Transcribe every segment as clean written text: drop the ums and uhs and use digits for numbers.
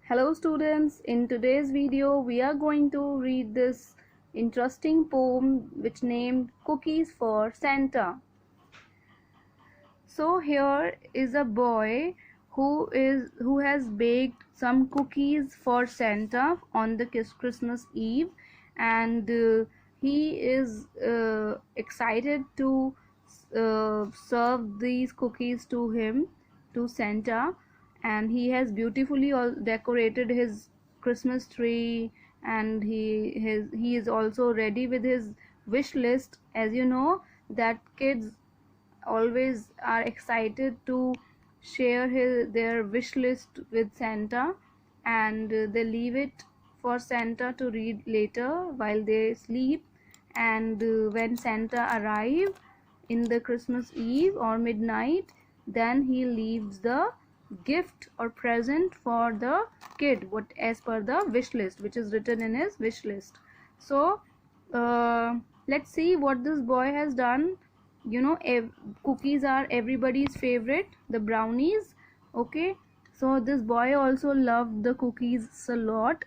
Hello students, in today's video we are going to read this interesting poem which named Cookies for Santa. So here is a boy who has baked some cookies for Santa on the Christmas Eve, and he is excited to serve these cookies to Santa, and he has beautifully decorated his Christmas tree, and he is also ready with his wish list. As you know that kids always are excited to share their wish list with Santa, and they leave it for Santa to read later while they sleep. And when Santa arrives in the Christmas Eve or midnight, then he leaves the gift or present for the kid, what as per the wish list which is written in his wish list. So let's see what this boy has done. Cookies are everybody's favorite, the brownies. Okay, so this boy also loved the cookies a lot.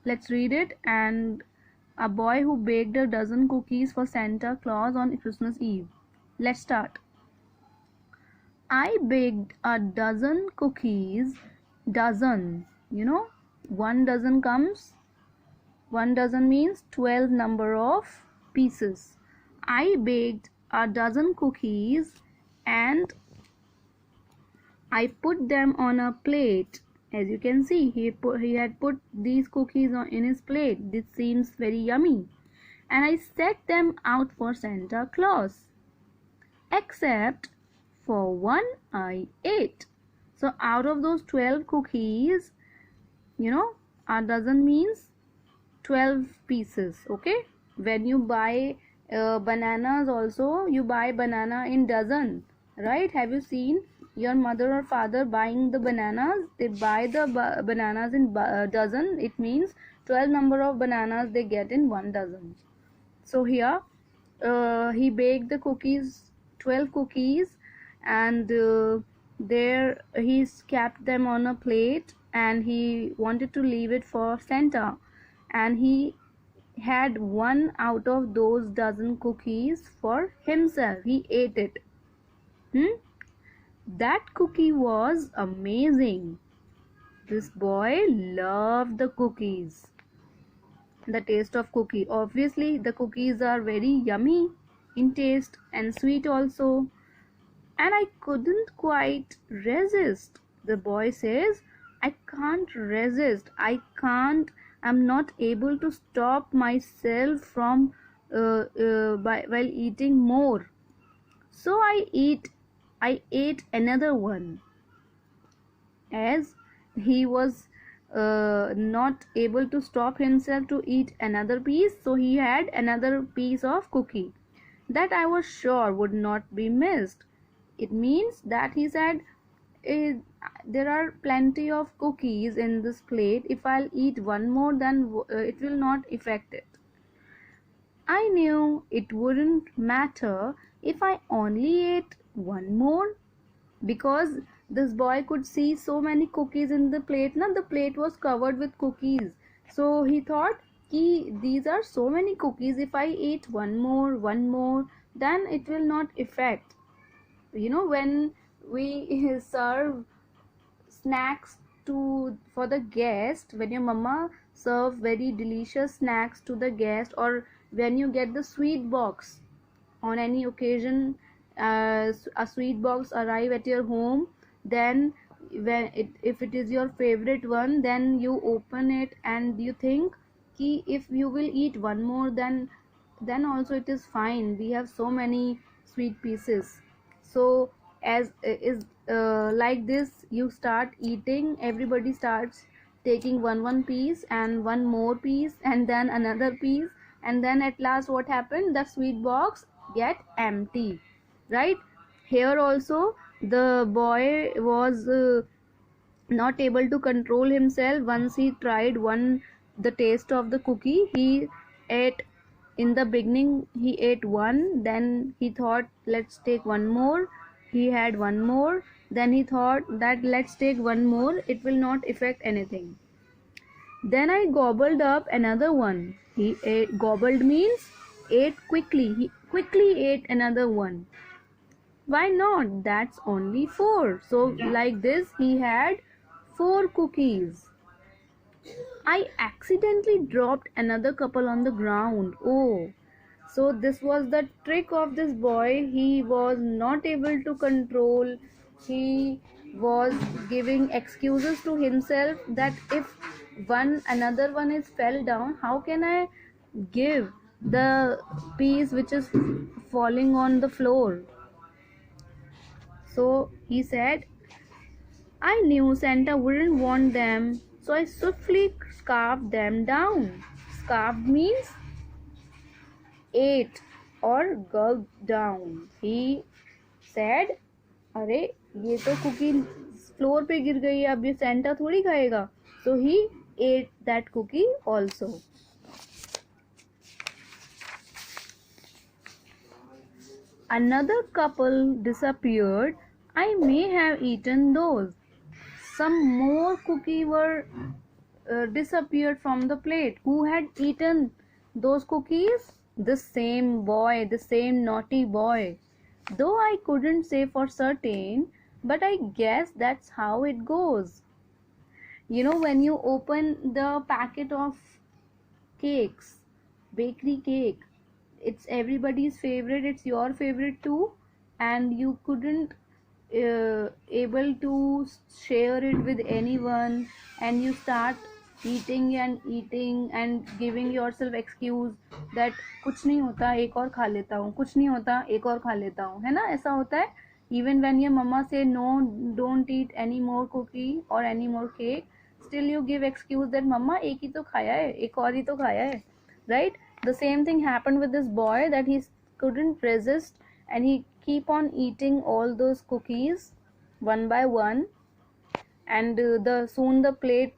Let's read it. And a boy who baked a dozen cookies for Santa Claus on Christmas Eve. Let's start. I baked a dozen cookies. Dozen, one dozen means 12 number of pieces. I baked a dozen cookies and I put them on a plate. As you can see, he had put these cookies in his plate. This seems very yummy. And I set them out for Santa Claus. Except for one I ate. So out of those 12 cookies, a dozen means 12 pieces. Okay, when you buy bananas also, you buy banana in dozen, right? Have you seen your mother or father buying the bananas? They buy the bananas in dozen. It means 12 number of bananas they get in one dozen. So here he baked the cookies, 12 cookies, and there he kept them on a plate, and he wanted to leave it for Santa, and he had one out of those dozen cookies for himself. He ate it. That cookie was amazing. This boy loved the cookies. The taste of cookie. Obviously, the cookies are very yummy in taste and sweet also. And I couldn't quite resist. The boy says, I can't resist. I'm not able to stop myself from while eating more. So I ate another one. As he was not able to stop himself to eat another piece, so he had another piece of cookie that I was sure would not be missed. It means that he said, there are plenty of cookies in this plate. If I'll eat one more, then it will not affect it. I knew it wouldn't matter if I only ate one more, because this boy could see so many cookies in the plate. Now the plate was covered with cookies, so he thought, these are so many cookies. If I eat one more, then it will not affect. When we serve snacks for the guest, when your mama serve very delicious snacks to the guest, or when you get the sweet box on any occasion, a sweet box arrive at your home, then if it is your favorite one, then you open it and you think if you will eat one more, then also it is fine. We have so many sweet pieces. So as is like this, you start eating, everybody starts taking one piece and one more piece and then another piece, and then at last what happened, the sweet box get empty, right? Here also the boy was not able to control himself. Once he tried the taste of the cookie, he ate. In the beginning he ate one, then he thought, let's take one more. He had one more, Then he thought that let's take one more, it will not affect anything. Then I gobbled up another one. He ate, gobbled means ate quickly. He quickly ate another one. Why not? That's only four. So, like this, he had four cookies. I accidentally dropped another couple on the ground. Oh, so this was the trick of this boy. He was not able to control. He was giving excuses to himself that if another one is fell down, how can I give the piece which is falling on the floor? So he said, I knew Santa wouldn't want them, so I swiftly scarfed them down. Scarfed means ate or gulped down. He said, अरे ये तो cookie floor पे गिर गई है, अब ये Santa थोड़ी खाएगा. So he ate that cookie also. Another couple disappeared. I may have eaten those. Some more cookies were disappeared from the plate. Who had eaten those cookies? The same boy, the same naughty boy. Though I couldn't say for certain, but I guess that's how it goes. You know, when you open the packet of cakes, bakery cake, it's everybody's favorite, it's your favorite too, and you couldn't able to share it with anyone, and you start eating and giving yourself excuse that कुछ नहीं होता, एक और खा लेता हूँ, कुछ नहीं होता, एक और खा लेता हूँ, है ना? ऐसा होता है. Even when your mama say no, don't eat any more cookie or any more cake, still you give excuse that mama एक ही तो खाया है, एक और ही तो खाया है, right? The same thing happened with this boy, that he couldn't resist and he keep on eating all those cookies one by one, and soon the plate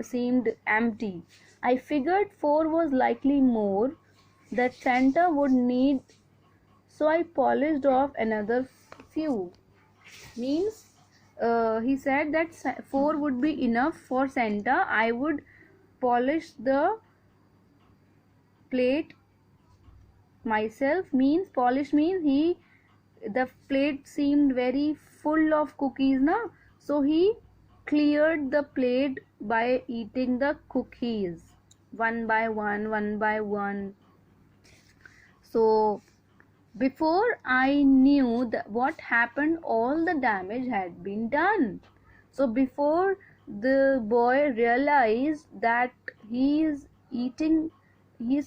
seemed empty. I figured four was likely more that Santa would need, so I polished off another few. Means he said that four would be enough for Santa. I would polish the plate myself. Means polish means the plate seemed very full of cookies na, so he cleared the plate by eating the cookies one by one. So before I knew what happened, all the damage had been done. So before the boy realized that he is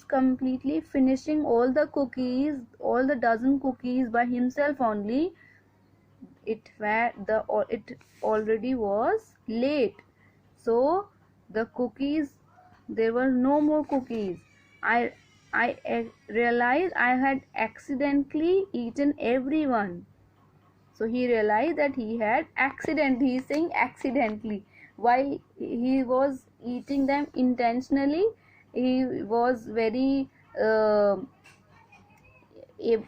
completely finishing all the cookies, all the dozen cookies by himself only, it already was late. So the cookies, there were no more cookies. I realized I had accidentally eaten everyone. So he realized that he had he is saying accidentally, while he was eating them intentionally. He was very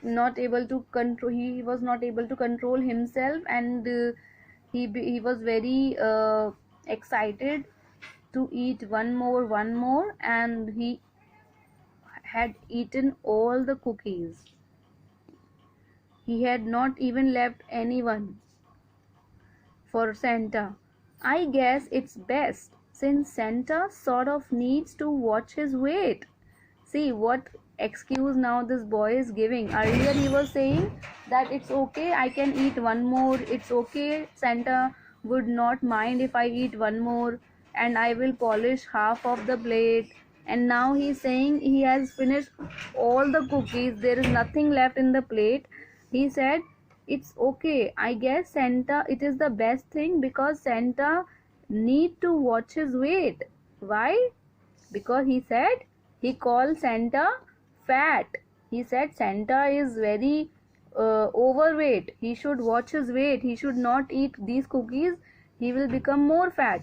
not able to control, he was not able to control himself, and he was very excited to eat one more, and he had eaten all the cookies. He had not even left anyone for Santa. I guess it's best, since Santa sort of needs to watch his weight. See what excuse now this boy is giving. Earlier he was saying that it's okay, I can eat one more, it's okay, Santa would not mind if I eat one more, and I will polish half of the plate. And now he's saying he has finished all the cookies, there is nothing left in the plate. He said it's okay, I guess Santa, it is the best thing, because Santa need to watch his weight. Why? Because he said, he called Santa fat. He said Santa is very overweight, he should watch his weight, he should not eat these cookies, he will become more fat.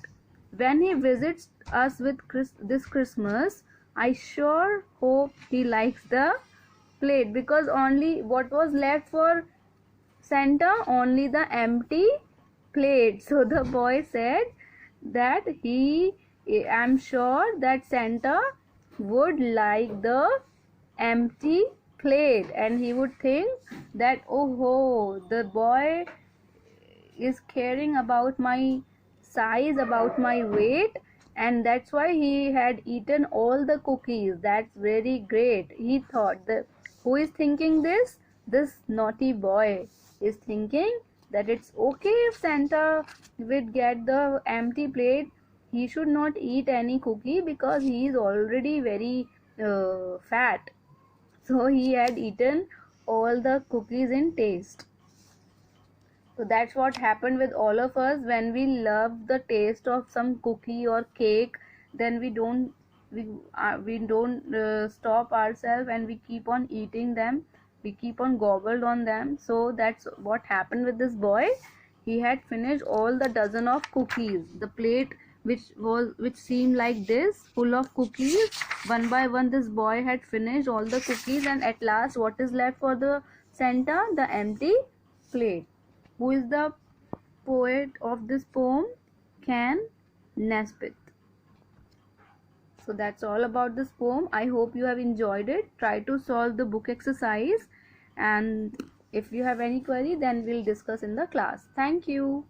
When he visits us with this Christmas, I sure hope he likes the plate, because only what was left for Santa, only the empty plate. So the boy said that I'm sure that Santa would like the empty plate, and he would think that, oh, the boy is caring about my size, about my weight, and that's why he had eaten all the cookies. That's very great, he thought. Who is thinking this? This naughty boy is thinking that it's okay if Santa would get the empty plate. He should not eat any cookie because he is already very fat. So he had eaten all the cookies in taste. So that's what happened with all of us. When we love the taste of some cookie or cake, then we don't stop ourselves, and we keep on eating them. We keep on gobbled on them. So that's what happened with this boy. He had finished all the dozen of cookies. The plate which seemed like this, full of cookies. One by one, this boy had finished all the cookies, and at last, what is left for the Santa? The empty plate. Who is the poet of this poem? Ken Nesbitt. So that's all about this poem. I hope you have enjoyed it. Try to solve the book exercise, and if you have any query, then we'll discuss in the class. Thank you.